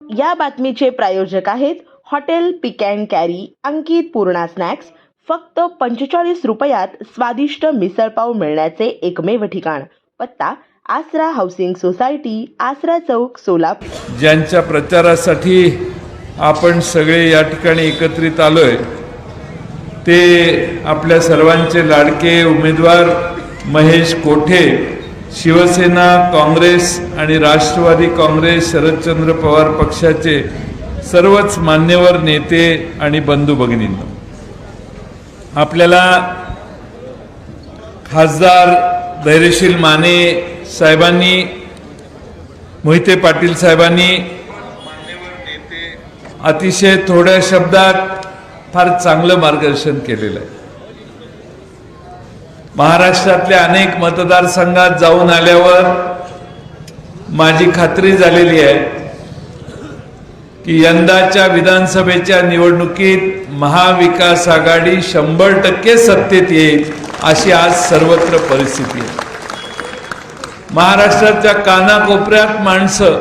या बातमीचे प्रायोजक आहेत hotel pick and carry Ankit Purna snacks. फक्त 45 रुपयात स्वादिष्ट मिसळपाव मिळण्याचे एकमेव ठिकाण. पत्ता आसरा हाऊसिंग सोसायटी, आसरा चौक, सोलापूर. ज्यांच्या प्रचारासाठी आपण सगळे या ठिकाणी एकत्रित आलोय ते आपल्या सर्वांचे लाडके उमेदवार महेश कोठे, शिवसेना, काँग्रेस आणि राष्ट्रवादी काँग्रेस शरदचंद्र पवार पक्षाचे सर्वच मान्यवर नेते आणि बंधू भगिनींनो, आपल्याला खासदार धैर्यशील माने साहेबांनी, मोहिते पाटील साहेबांनी अतिशय थोड्या शब्दात फार चांगलं मार्गदर्शन केलेलं आहे. महाराष्ट्रातल्या अनेक मतदारसंघात जाऊन आल्यावर माझी खात्री झालेली आहे की यंदाच्या विधानसभेच्या निवडणुकीत महाविकास आघाडी 100% सत्तेत येईल अशी आज सर्वत्र परिस्थिती आहे. महाराष्ट्राच्या कानाकोपऱ्यात माणसं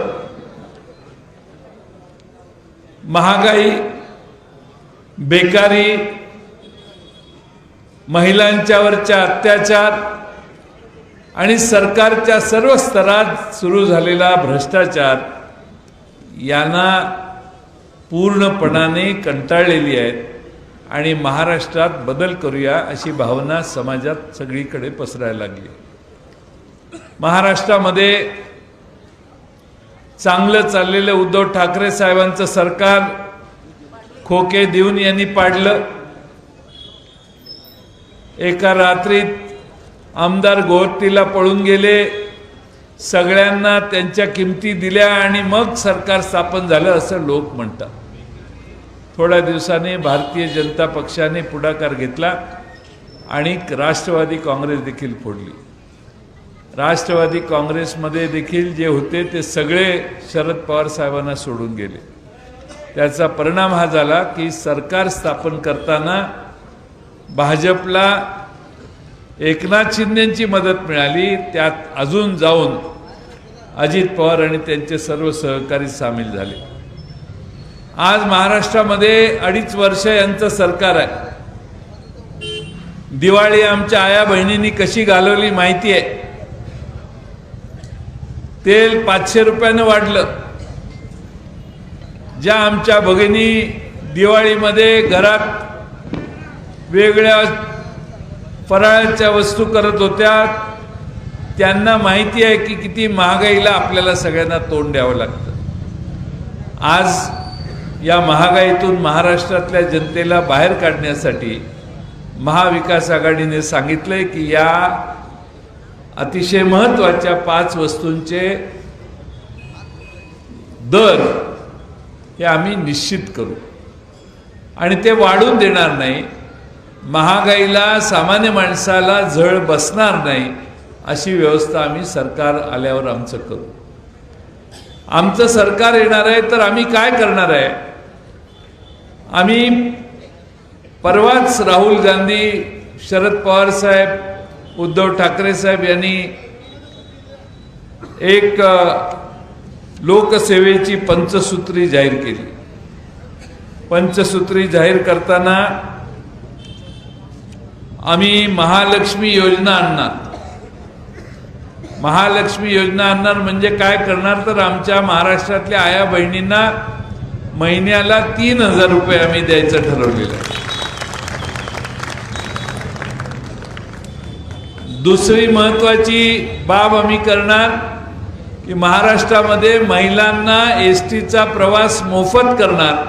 महागाई, बेकारी, महिलांच्यावरच्या अत्याचार आणि सरकारच्या सर्व स्तरात सुरू झालेला भ्रष्टाचार यांना पूर्णपणाने कंटाळलेली आहेत आणि महाराष्ट्रात बदल करूया अशी भावना समाजात सगळीकडे पसरायला लागली. महाराष्ट्रामध्ये चांगलं चाललेलं उद्धव ठाकरे साहेबांचं सरकार खोके देऊन यांनी पाडलं. एका रात्रीत आमदार गोहत्तीला पळून गेले, सगळ्यांना त्यांच्या किमती दिल्या आणि मग सरकार स्थापन झालं असं लोक म्हणतात. थोड्या दिवसांनी भारतीय जनता पक्षाने पुढाकार घेतला आणि राष्ट्रवादी काँग्रेस देखील फोडली. राष्ट्रवादी काँग्रेसमध्ये देखील जे होते ते सगळे शरद पवार साहेबांना सोडून गेले. त्याचा परिणाम हा झाला की सरकार स्थापन करताना भाजपला एकनाथ शिंदेंची मदत मिळाली, त्यात अजून जाऊन अजित पवार आणि त्यांचे सर्व सहकारी सामील झाले. आज महाराष्ट्रामध्ये 2.5 वर्ष यांचं सरकार आहे. दिवाळी आमच्या आया बहिणींनी कशी घालवली माहिती आहे. तेल 500 रुपयानं वाढलं. ज्या आमच्या भगिनी दिवाळीमध्ये घरात वेगळ्या फराळाच्या वस्तू करत होत्या त्यांना माहिती आहे की किती महागाईला आपल्याला सगळ्यांना तोंड द्यावं लागतं. आज या महागाईतून महाराष्ट्रातल्या जनतेला बाहेर काढण्यासाठी महाविकास आघाडीने सांगितलंय की या अतिशय महत्त्वाच्या 5 वस्तूंचे दर हे आम्ही निश्चित करू आणि ते वाढून देणार नाही. महागाईला सामान्य माणसाला झळ बसणार नाही अशी व्यवस्था आम्ही सरकार आल्यावर आमचं करू. आमचं सरकार येणार आहे तर आम्ही काय करणार आहे. आम्ही परवाच राहुल गांधी, शरद पवार साहेब, उद्धव ठाकरे साहेब यांनी एक लोकसेवेची पंचसूत्री जाहीर केली. पंचसूत्री जाहीर करताना आम्ही महालक्ष्मी योजना आणणार. महालक्ष्मी योजना आणणार म्हणजे काय करणार तर आमच्या महाराष्ट्रातल्या आया बहिणींना महिन्याला 3,000 रुपये आम्ही द्यायचं ठरवलेलं आहे. दुसरी महत्त्वाची बाब आम्ही करणार की महाराष्ट्रामध्ये महिलांना एसटीचा प्रवास मोफत करणार.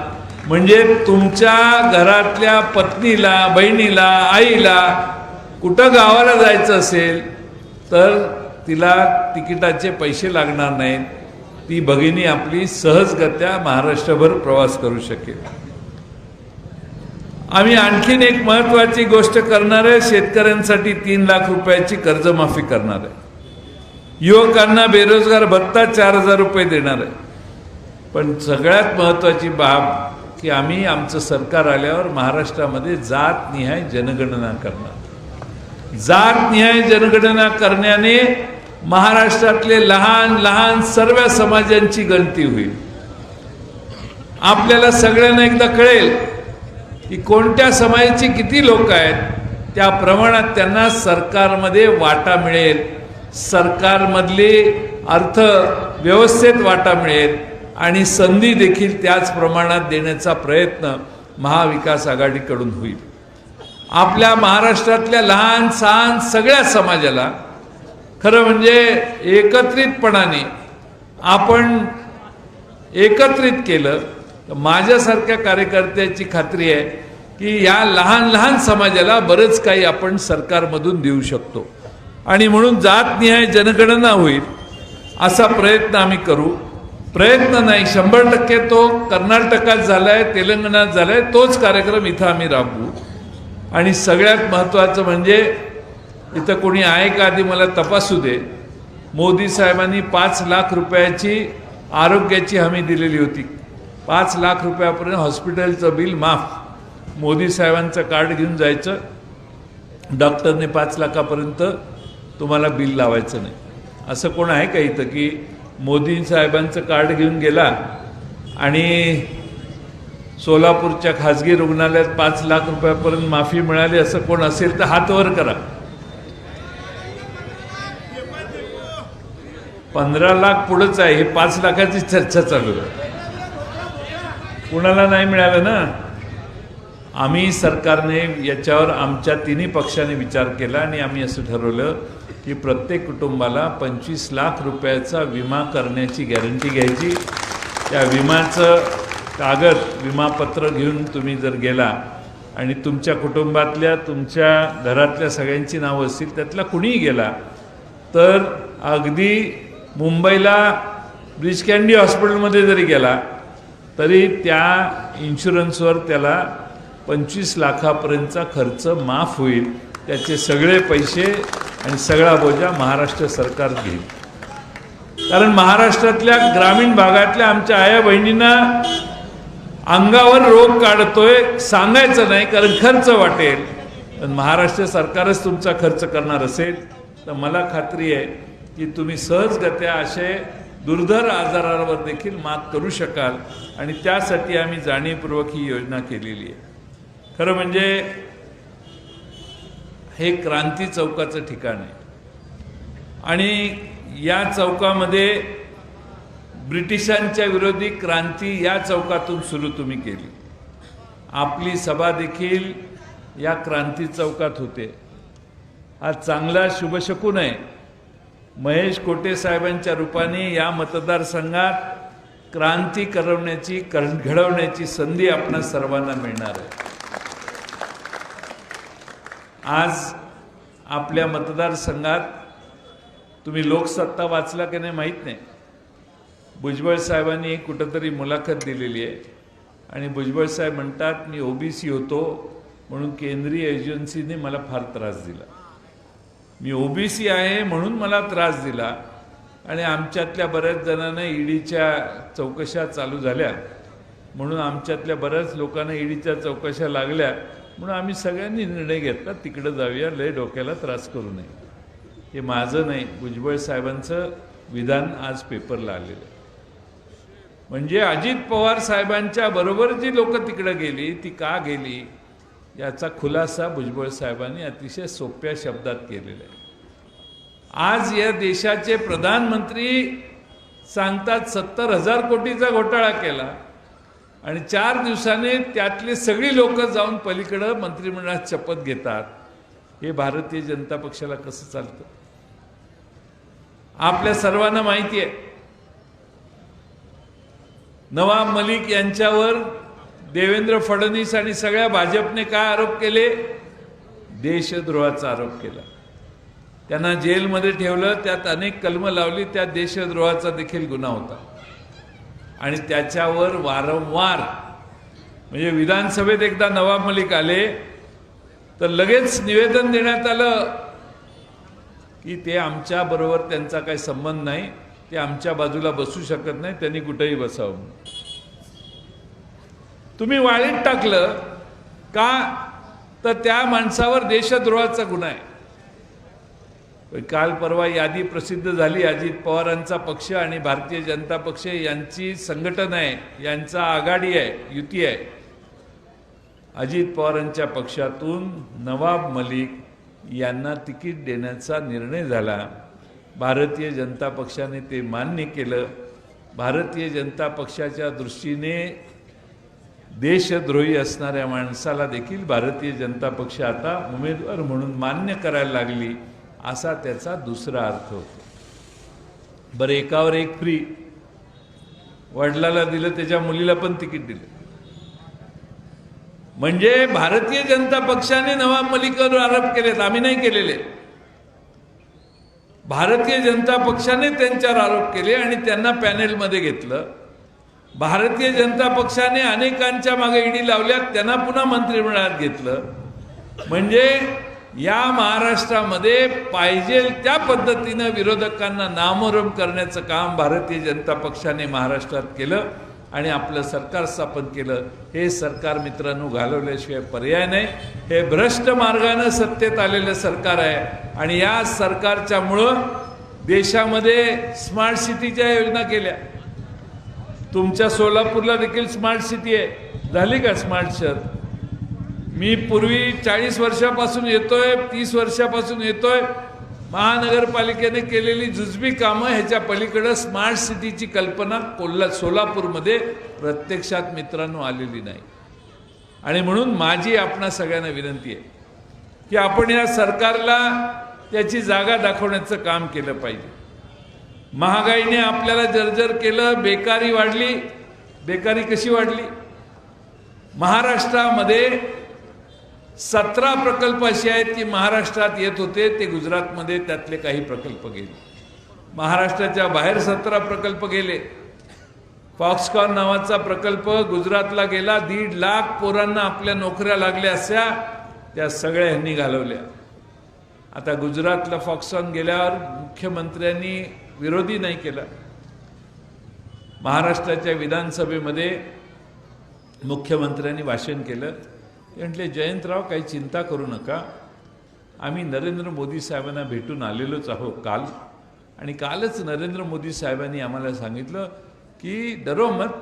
म्हणजे तुमच्या घरातल्या पत्नीला, बहिणीला, आईला कुठं गावाला जायचं असेल तर तिला तिकिटाचे पैसे लागणार नाहीत. ती भगिनी आपली सहजगत्या महाराष्ट्रभर प्रवास करू शकेल. आम्ही आणखीन एक महत्त्वाची गोष्ट करणार आहे. शेतकऱ्यांसाठी 3 लाख रुपयाची कर्जमाफी करणार आहे. युवकांना बेरोजगार भत्ता 4,000 रुपये देणार आहे. पण सगळ्यात महत्त्वाची बाब की आम्ही आमचं सरकार आल्यावर महाराष्ट्रामध्ये जातनिहाय जनगणना करणार. जातनिहाय जनगणना करण्याने महाराष्ट्रातले लहान लहान सर्व समाजांची गणती होईल. आपल्याला सगळ्यांना एकदा कळेल की कोणत्या समाजाची किती लोक आहेत, त्या प्रमाणात त्यांना सरकारमध्ये वाटा मिळेल, सरकारमधली अर्थव्यवस्थेत वाटा मिळेल आणि संधी देखील त्याच प्रमाणात देण्याचा प्रयत्न महाविकास आघाडीकडून होईल. आपल्या महाराष्ट्रातल्या लहान सहान सगळ्या समाजाला खरं म्हणजे एकत्रितपणाने आपण एकत्रित केलं तर माझ्यासारख्या कार्यकर्त्याची खात्री आहे की या लहान लहान समाजाला बरंच काही आपण सरकारमधून देऊ शकतो. आणि म्हणून जातनिहाय जनगणना होईल असा प्रयत्न आम्ही करू. प्रयत्न नाही, 100% तो कर्नाटकात झालाय, तेलंगणात झालाय, तोच कार्यक्रम इथं आम्ही राबवू. आणि सगळ्यात महत्त्वाचं म्हणजे इथं कोणी आहे का आधी मला तपासू दे. मोदी साहेबांनी 5 लाख रुपयाची आरोग्याची हमी दिलेली होती. 5 लाख रुपयापर्यंत हॉस्पिटलचं बिल माफ. मोदी साहेबांचं कार्ड घेऊन जायचं, डॉक्टरने 5 लाखापर्यंत तुम्हाला बिल लावायचं नाही. असं कोण आहे का इथं की मोदी साहेबांचं कार्ड घेऊन गेला आणि सोलापूरच्या खाजगी रुग्णालयात 5 लाख रुपयापर्यंत माफी मिळाली, असं कोण असेल तर हात वर करा. 15 लाख पुढंच आहे, हे 5 लाखाची चर्चा चालू आहे. कुणाला नाही मिळालं ना. आम्ही सरकारने याच्यावर आमच्या तिन्ही पक्षाने विचार केला आणि आम्ही असं ठरवलं की प्रत्येक कुटुंबाला 25 लाख रुपयाचा विमा करण्याची गॅरंटी घ्यायची. त्या विमाचं कागद, विमापत्र घेऊन तुम्ही जर गेला आणि तुमच्या कुटुंबातल्या, तुमच्या घरातल्या सगळ्यांची नावं असतील, त्यातला कुणीही गेला तर अगदी मुंबईला ब्रिज कँडी हॉस्पिटलमध्ये जरी गेला तरी त्या इन्शुरन्सवर त्याला 25 लाखापर्यंतचा खर्च माफ होईल. त्याचे सगळे पैसे आणि सगळा बोजा महाराष्ट्र सरकार घेईल. कारण महाराष्ट्रातल्या ग्रामीण भागातल्या आमच्या आया बहिणींना अंगावर रोग काढतोय, सांगायचं नाही कारण खर्च वाटेल. पण महाराष्ट्र सरकारच तुमचा खर्च करणार असेल तर मला खात्री आहे की तुम्ही सहजगत्या असे दुर्धर आजारावर देखील मात करू शकाल. आणि त्यासाठी आम्ही जाणीवपूर्वक ही योजना केलेली आहे. खरं म्हणजे हे क्रांती चौकाचं ठिकाण आहे आणि या चौकामध्ये ब्रिटिशांच्या विरोधी क्रांती या चौकातून सुरू तुम्ही केली. आपली सभा देखील या क्रांती चौकात होते. हा चांगला शुभशकून आहे. महेश कोटे साहेबांच्या रूपाने या मतदारसंघात क्रांती घडवण्याची संधी आपणा सर्वांना मिळणार आहे. आज आपल्या मतदारसंघात तुम्ही लोकसत्ता वाचला की नाही माहीत नाही. भुजबळ साहेबांनी कुठंतरी मुलाखत दिलेली आहे आणि भुजबळ साहेब म्हणतात मी ओबीसी होतो म्हणून केंद्रीय एजन्सीने मला फार त्रास दिला. मी ओबीसी आहे म्हणून मला त्रास दिला आणि आमच्यातल्या बऱ्याच जणांना ईडीच्या चौकशा चालू झाल्या म्हणून आमच्यातल्या बऱ्याच लोकांना ईडीच्या चौकशा लागल्या म्हणून आम्ही सगळ्यांनी निर्णय घेतला तिकडे जाऊया, लय डोक्याला त्रास करू नये. हे माझं नाही, भुजबळ साहेबांचं विधान आज पेपरला आलेलं आहे. म्हणजे अजित पवार साहेबांच्या बरोबर जी लोक तिकडे गेली ती का गेली याचा खुलासा भुजबळ साहेबांनी अतिशय सोप्या शब्दात केलेला आहे. आज या देशाचे प्रधानमंत्री सांगतात 70,000 कोटीचा घोटाळा केला आणि 4 दिवसाने त्यातले सगळी लोक जाऊन पलीकडं मंत्रिमंडळात शपथ घेतात. हे भारतीय जनता पक्षाला कसं चालतं? आपल्या सर्वांना माहिती आहे नवाब मलिक यांच्यावर देवेंद्र फडणवीस आणि सगळ्या भाजपने काय आरोप केले? देशद्रोहाचा आरोप केला. त्यांना जेलमध्ये ठेवलं, त्यात अनेक कलमं लावली, त्यात देशद्रोहाचा देखील गुन्हा होता. आणि त्याच्यावर वारंवार म्हणजे विधानसभेत एकदा नवाब मलिक आले तर लगेच निवेदन देण्यात आलं की ते आमच्या बरोबर त्यांचा काही संबंध नाही, ते आमच्या बाजूला बसू शकत नाही, त्यांनी कुठेही बसावं. तुम्ही वाळीत टाकलं का तर त्या माणसावर देशद्रोहाचा गुन्हा आहे. काल परवा यादी प्रसिद्ध झाली. अजित पवारांचा पक्ष आणि भारतीय जनता पक्ष यांची संघटना आहे, यांचा आघाडी आहे, युती आहे. अजित पवारांच्या पक्षातून नवाब मलिक यांना तिकीट देण्याचा निर्णय झाला. भारतीय जनता पक्षाने ते मान्य केलं. भारतीय जनता पक्षाच्या दृष्टीने देशद्रोही असणाऱ्या माणसाला देखील भारतीय जनता पक्ष आता उमेदवार म्हणून मान्य करायला लागली, असा त्याचा दुसरा अर्थ होतो. बरं, एकावर एक फ्री. वडिलाला दिलं, त्याच्या मुलीला पण तिकीट दिलं. म्हणजे भारतीय जनता पक्षाने नवाब मलिकवर आरोप केलेत, आम्ही नाही केलेले. भारतीय जनता पक्षाने त्यांच्यावर आरोप केले आणि त्यांना पॅनेलमध्ये घेतलं. भारतीय जनता पक्षाने अनेकांच्या मागे ईडी लावल्यात, त्यांना पुन्हा मंत्रिमंडळात घेतलं. म्हणजे या महाराष्ट्रामध्ये पाहिजे त्या पद्धतीनं विरोधकांना नामोहरम करण्याचं काम भारतीय जनता पक्षाने महाराष्ट्रात केलं आणि आपलं सरकार स्थापन केलं. हे सरकार मित्रांनो घालवल्याशिवाय पर्याय नाही. हे भ्रष्ट मार्गाने सत्तेत आलेलं सरकार आहे आणि या सरकारच्यामुळं देशामध्ये स्मार्ट सिटीच्या योजना केल्या. तुमच्या सोलापूरला देखील स्मार्ट सिटी आहे, झाली का स्मार्ट शहर? मी पूर्वी 40 वर्षापासून येतोय, 30 वर्षापासून येतोय. महानगरपालिकेने केलेली जुजबी कामं ह्याच्या पलीकडे स्मार्ट सिटीची कल्पना सोलापूरमध्ये प्रत्यक्षात मित्रांनो आलेली नाही. आणि म्हणून माझी आपणा सगळ्यांना विनंती आहे की आपण या सरकारला त्याची जागा दाखवण्याचं काम केलं पाहिजे. महागाईने आपल्याला जर्जर केलं, बेकारी वाढली. बेकारी कशी वाढली? महाराष्ट्रामध्ये 17 प्रकल्प असे आहेत की महाराष्ट्रात येत होते, ते गुजरातमध्ये त्यातले काही प्रकल्प गेले. महाराष्ट्राच्या बाहेर 17 प्रकल्प गेले. फॉक्सकॉन नावाचा प्रकल्प गुजरातला गेला. 1.5 लाख पोरांना आपल्या नोकऱ्या लागल्या अशा त्या सगळ्या ह्यांनी घालवल्या. आता गुजरातला फॉक्सकॉन गेल्यावर मुख्यमंत्र्यांनी विरोधी नाही केला. महाराष्ट्राच्या विधानसभेमध्ये मुख्यमंत्र्यांनी भाषण केलं. ते म्हटले, जयंतराव काही चिंता करू नका, आम्ही नरेंद्र मोदी साहेबांना भेटून आलेलोच आहोत काल, आणि कालच नरेंद्र मोदी साहेबांनी आम्हाला सांगितलं की डरो मत,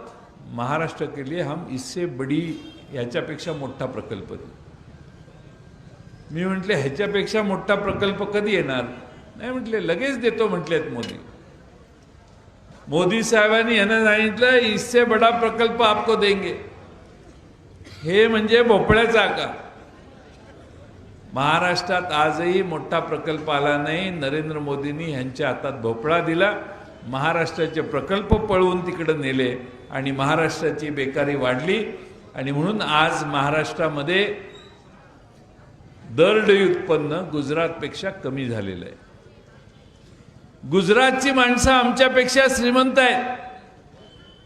महाराष्ट्र के लिए हम इससे बड़ी ह्याच्यापेक्षा मोठा प्रकल्प देऊ. मी म्हटले, ह्याच्यापेक्षा मोठा प्रकल्प कधी येणार? नाही म्हटले, लगेच देतो म्हटलेत मोदी. मोदी साहेबांनी यांना सांगितलं, इससे बड़ा प्रकल्प आपको देंगे. हे म्हणजे भोपळ्याचा आकार. महाराष्ट्रात आजही मोठा प्रकल्प आला नाही. नरेंद्र मोदींनी ह्यांच्या हातात भोपळा दिला. महाराष्ट्राचे प्रकल्प पळवून तिकडे नेले आणि महाराष्ट्राची बेकारी वाढली. आणि म्हणून आज महाराष्ट्रामध्ये दरडोई उत्पन्न गुजरातपेक्षा कमी झालेलं आहे. गुजरातची माणसं आमच्यापेक्षा श्रीमंत आहेत.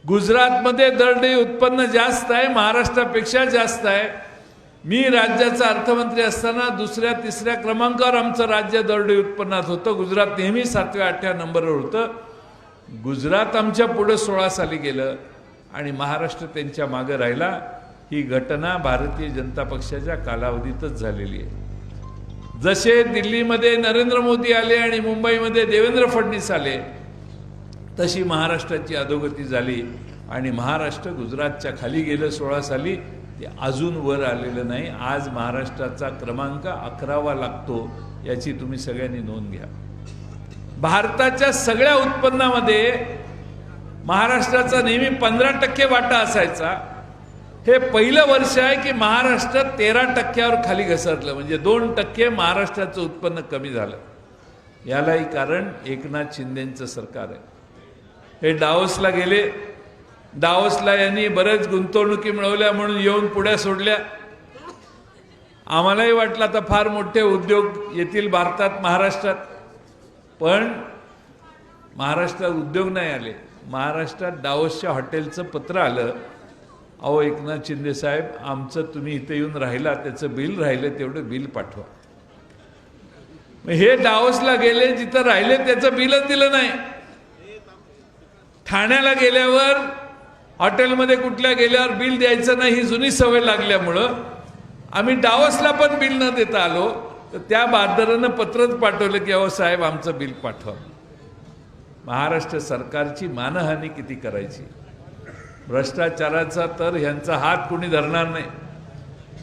गुजरातमध्ये दरडोई उत्पन्न जास्त आहे, महाराष्ट्रापेक्षा जास्त आहे. मी राज्याचा अर्थमंत्री असताना 2ऱ्या 3ऱ्या क्रमांकावर आमचं राज्य दरडोई उत्पन्नात होतं. गुजरात नेहमी 7व्या 8व्या नंबरवर होतं. गुजरात आमच्या पुढे 16 साली गेलं आणि महाराष्ट्र त्यांच्या मागे राहिला. ही घटना भारतीय जनता पक्षाच्या कालावधीतच झालेली आहे. जसे दिल्लीमध्ये नरेंद्र मोदी आले आणि मुंबईमध्ये देवेंद्र फडणवीस आले, तशी महाराष्ट्राची अधोगती झाली आणि महाराष्ट्र गुजरातच्या खाली गेलं 16 साली. ते अजून वर आलेलं नाही. आज महाराष्ट्राचा क्रमांक 11वा लागतो, याची तुम्ही सगळ्यांनी नोंद घ्या. भारताच्या सगळ्या उत्पन्नामध्ये महाराष्ट्राचा नेहमी 15% वाटा असायचा. हे पहिलं वर्ष आहे की महाराष्ट्र 13%वर खाली घसरलं, म्हणजे 2% महाराष्ट्राचं उत्पन्न कमी झालं. यालाही कारण एकनाथ शिंदेंचं सरकार आहे. हे डावोसला गेले. डावोसला यांनी बरेच गुंतवणुकी मिळवल्या म्हणून येऊन पुढ्या सोडल्या. आम्हालाही वाटलं आता फार मोठे उद्योग येतील भारतात, महाराष्ट्रात. पण महाराष्ट्रात उद्योग नाही आले. महाराष्ट्रात डावोसच्या हॉटेलचं पत्र आलं, अहो एकनाथ शिंदे साहेब, आमचं तुम्ही इथे येऊन राहिला, त्याचं बिल राहिलं, तेवढं बिल पाठवा. हे डावोसला गेले, जिथं राहिले त्याचं बिलच दिलं नाही. ठाण्याला गेल्यावर हॉटेलमध्ये कुठल्या गेल्यावर बिल द्यायचं नाही ही जुनी सवय लागल्यामुळं आम्ही डावोसला पण बिल न देता आलो. तर त्या बारदारानं पत्रच पाठवलं की अहो साहेब आमचं बिल पाठवा. महाराष्ट्र सरकारची मानहानी किती करायची. भ्रष्टाचाराचा तर ह्यांचा हात कोणी धरणार नाही.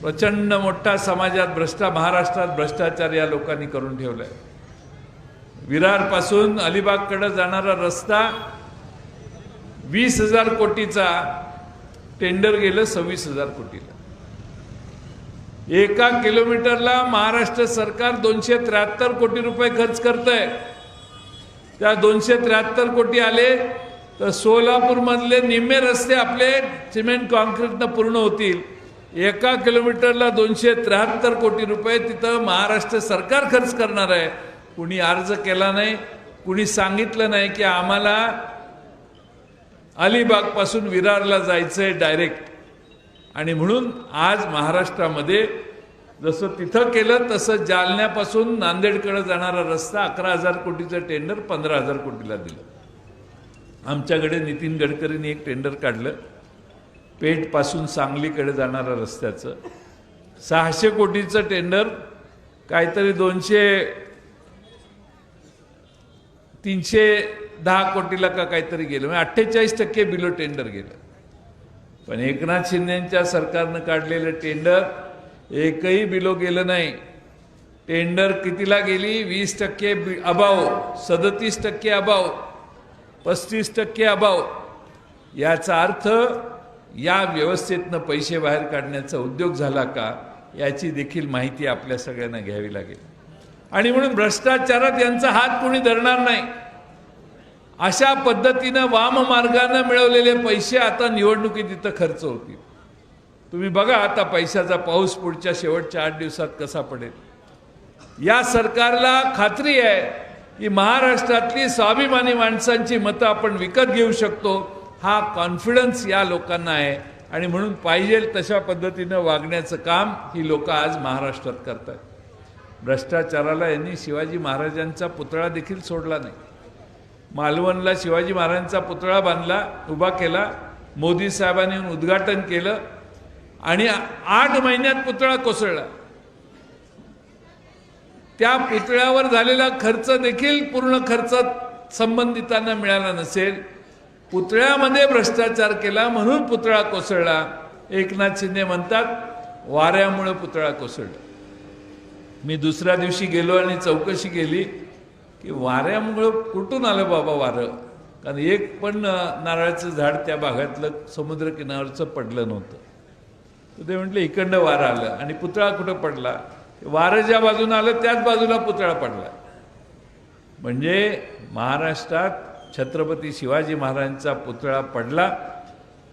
प्रचंड मोठा समाजात महाराष्ट्रात भ्रष्टाचार या लोकांनी करून ठेवलाय. विरारपासून अलिबागकडे जाणारा रस्ता 20,000 कोटीचा टेंडर गेलं 26,000 कोटीला. 1 किलोमीटरला महाराष्ट्र सरकार 273 कोटी रुपये खर्च करतंय. त्या 273 कोटी आले तर सोलापूरमधले निम्मे रस्ते आपले सिमेंट कॉन्क्रीटनं पूर्ण होतील. 1 किलोमीटरला 273 कोटी रुपये तिथं महाराष्ट्र सरकार खर्च करणार आहे. कुणी अर्ज केला नाही, कुणी सांगितलं नाही की आम्हाला अलिबागपासून विरारला जायचंय डायरेक्ट. आणि म्हणून आज महाराष्ट्रामध्ये जसं तिथं केलं तसं जालन्यापासून नांदेडकडे जाणारा रस्ता 11,000 कोटीचं टेंडर 15,000 कोटीला दिलं. आमच्याकडे नितीन गडकरींनी एक टेंडर काढलं पेठपासून सांगलीकडे जाणाऱ्या रस्त्याचं 600 कोटीचं टेंडर काहीतरी 310 कोटीला का काहीतरी गेलं. म्हणजे 48% बिलो टेंडर गेलं. पण एकनाथ शिंदेच्या सरकारनं काढलेलं टेंडर एकही बिलो गेलं नाही. टेंडर कितीला गेली? 20% अभाव, 37% अभाव, 35% अभाव. याचा अर्थ या व्यवस्थेतनं पैसे बाहेर काढण्याचा उद्योग झाला का याची देखील माहिती आपल्या सगळ्यांना घ्यावी लागेल. आणि म्हणून भ्रष्टाचारात यांचा हात कोणी धरणार नाही. अशा पद्धतीनं वाममार्गानं मिळवलेले पैसे आता निवडणुकीत इथं खर्च होतील. तुम्ही बघा आता पैशाचा पाऊस पुढच्या शेवटच्या 8 दिवसात कसा पडेल. या सरकारला खात्री आहे की महाराष्ट्रातली स्वाभिमानी माणसांची मतं आपण विकत घेऊ शकतो. हा कॉन्फिडन्स या लोकांना आहे आणि म्हणून पाहिजे तशा पद्धतीनं वागण्याचं काम ही लोक आज महाराष्ट्रात करतात. भ्रष्टाचाराला यांनी शिवाजी महाराजांचा पुतळा देखील सोडला नाही. मालवणला शिवाजी महाराजांचा पुतळा बांधला, उभा केला, मोदी साहेबांनी उद्घाटन केलं आणि 8 महिन्यात पुतळा कोसळला. त्या पुतळ्यावर झालेला खर्च देखील पूर्ण खर्च संबंधितांना मिळाला नसेल. पुतळ्यामध्ये भ्रष्टाचार केला म्हणून पुतळा कोसळला. एकनाथ शिंदे म्हणतात वाऱ्यामुळे पुतळा कोसळला. मी दुसऱ्या दिवशी गेलो आणि चौकशी केली की वाऱ्यामुळं कुठून आलं बाबा वारं. कारण एक पण नारळाचं झाड त्या भागातलं समुद्रकिनाऱ्याचं पडलं नव्हतं. तर ते म्हटलं इकडनं वारं आलं आणि पुतळा कुठं पडला. वारं ज्या बाजूनं आलं त्याच बाजूला पुतळा पडला. म्हणजे महाराष्ट्रात छत्रपती शिवाजी महाराजांचा पुतळा पडला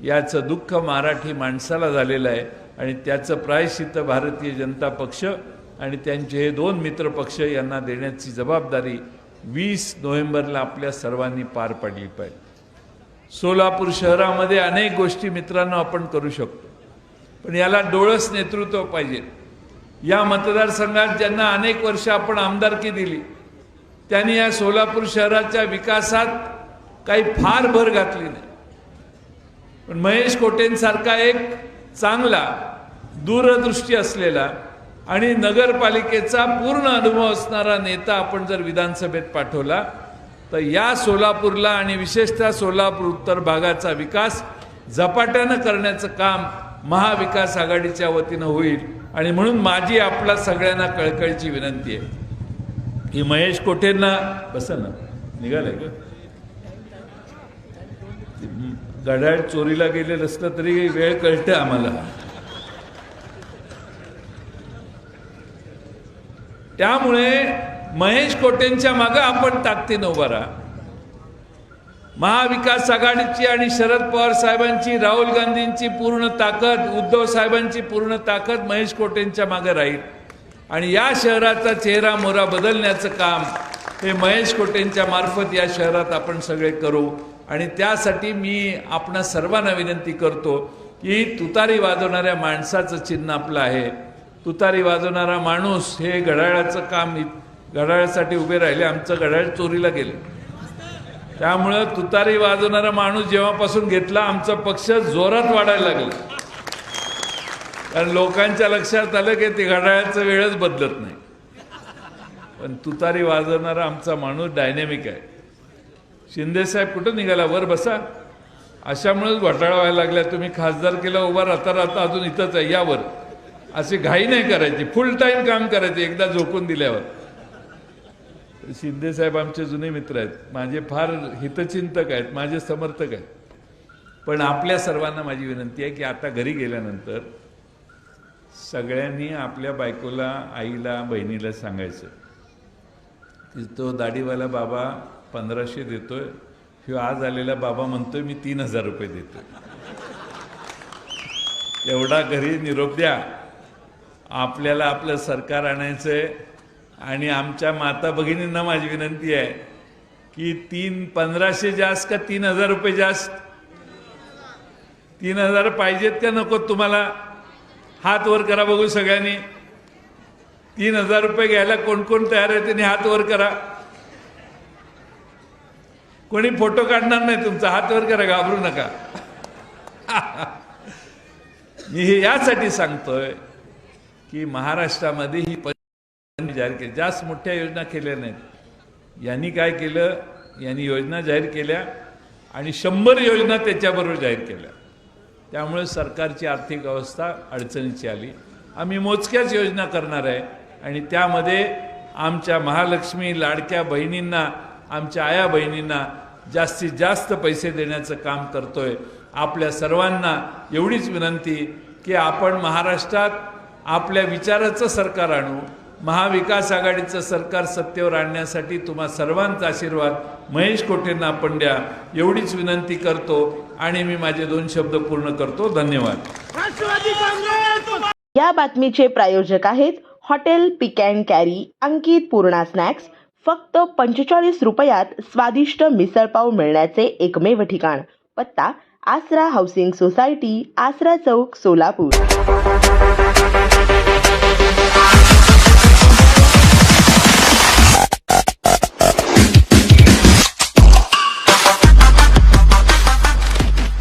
याचं दुःख मराठी माणसाला झालेलं आहे. आणि त्याचं प्रायश्चित्त भारतीय जनता पक्ष आणि त्यांचे हे 2 मित्र पक्ष यांना देण्याची जबाबदारी 20 नोव्हेंबरला आपल्या सर्वांनी पार पाडली पाहिजे. सोलापूर शहरामध्ये अनेक गोष्टी मित्रांनो आपण करू शकतो, पण याला डोळस नेतृत्व पाहिजे. या मतदारसंघात ज्यांना अनेक वर्ष आपण आमदारकी दिली त्यांनी या सोलापूर शहराच्या विकासात काही फार भर घातली नाही. पण महेश कोटेंसारखा एक चांगला दूरदृष्टी असलेला आणि नगरपालिकेचा पूर्ण अनुभव असणारा नेता आपण जर विधानसभेत पाठवला तर या सोलापूरला आणि विशेषतः सोलापूर उत्तर भागाचा विकास झपाट्यानं करण्याचं काम महाविकास आघाडीच्या वतीनं होईल. आणि म्हणून माझी आपला सगळ्यांना कळकळीची विनंती आहे की महेश कोठेंना बसा ना, निघालंय का घड्याळ चोरीला गेलेलं असलं तरी वेळ कळते आम्हाला. त्यामुळे महेश कोटेंच्या मागे आपण ताकदीनं उभा राहा. महाविकास आघाडीची आणि शरद पवार साहेबांची, राहुल गांधींची पूर्ण ताकद, उद्धव साहेबांची पूर्ण ताकद महेश कोटेंच्या मागे राहील. आणि या शहराचा चेहरा मोहरा बदलण्याचं काम हे महेश कोटेंच्या मार्फत या शहरात आपण सगळे करू. आणि त्यासाठी मी आपणा सर्वांना विनंती करतो की तुतारी वाजवणाऱ्या माणसाचं चिन्ह आपलं आहे. तुतारी वाजवणारा माणूस हे घड्याळाचं काम, घड्याळासाठी उभे राहिले. आमचं घड्याळ चोरीला गेलं, त्यामुळं तुतारी वाजवणारा माणूस जेव्हापासून घेतला आमचा पक्ष जोरात वाढायला लागला. कारण लोकांच्या लक्षात आलं की ते घड्याळाचं वेळच बदलत नाही. पण तुतारी वाजवणारा आमचा माणूस डायनॅमिक आहे. शिंदेसाहेब कुठं निघाला, वर बसा. अशामुळेच घोटाळा व्हायला लागला. तुम्ही खासदारकीला उभा राहता अजून इथंच आहे, यावर अशी घाई नाही करायची, फुल टाईम काम करायचे एकदा झोकून दिल्यावर. शिंदेसाहेब आमचे जुने मित्र आहेत, माझे फार हितचिंतक आहेत, माझे समर्थक आहेत. पण आपल्या सर्वांना माझी विनंती आहे की आता घरी गेल्यानंतर सगळ्यांनी आपल्या बायकोला, आईला, बहिणीला सांगायचं की तो दाढीवाला बाबा 1500 देतोय, ह्यो आज आलेला बाबा म्हणतोय मी 3000 रुपये देतोय. एवढा घरी निरोप द्या. आपल्याला आपलं सरकार आणायचंय. आणि आमच्या माता भगिनींना माझी विनंती आहे की 1500 जास्त का 3000 रुपये जास्त? 3000 पाहिजेत का नको तुम्हाला? हात वर करा बघू सगळ्यांनी. 3000 रुपये घ्यायला कोण कोण तयार आहे त्यांनी हात वर करा. कोणी फोटो काढणार नाही तुमचा, हात वर करा, घाबरू नका. मी हे यासाठी सांगतोय की महाराष्ट्रामध्ये ही जाहीर केली, जास्त मोठ्या योजना केल्या नाहीत. यांनी काय केलं, यांनी योजना जाहीर केल्या आणि 100 योजना त्याच्याबरोबर जाहीर केल्या. त्यामुळे सरकारची आर्थिक अवस्था अडचणीची आली. आम्ही मोजक्याच योजना करणार आहे आणि त्यामध्ये आमच्या महालक्ष्मी लाडक्या बहिणींना, आमच्या आया बहिणींना जास्तीत जास्त पैसे देण्याचं काम करतोय. आपल्या सर्वांना एवढीच विनंती की आपण महाराष्ट्रात आपल्या विचाराचं सरकार आणू. महाविकास आघाडीचं सरकार सत्तेवर आणण्यासाठी तुम्हा सर्वांचा आशीर्वाद महेश कोटेंना आपण द्या, एवढीच विनंती करतो आणि मी माझे 2 शब्द पूर्ण करतो. धन्यवाद. या बातमीचे प्रायोजक आहेत hotel pick and carry Ankit Purna snacks. फक्त 45 रुपयात स्वादिष्ट मिसळपाव मिळण्याचे एकमेव ठिकाण. पत्ता आसरा हाऊसिंग सोसायटी, आसरा चौक, सोलापूर.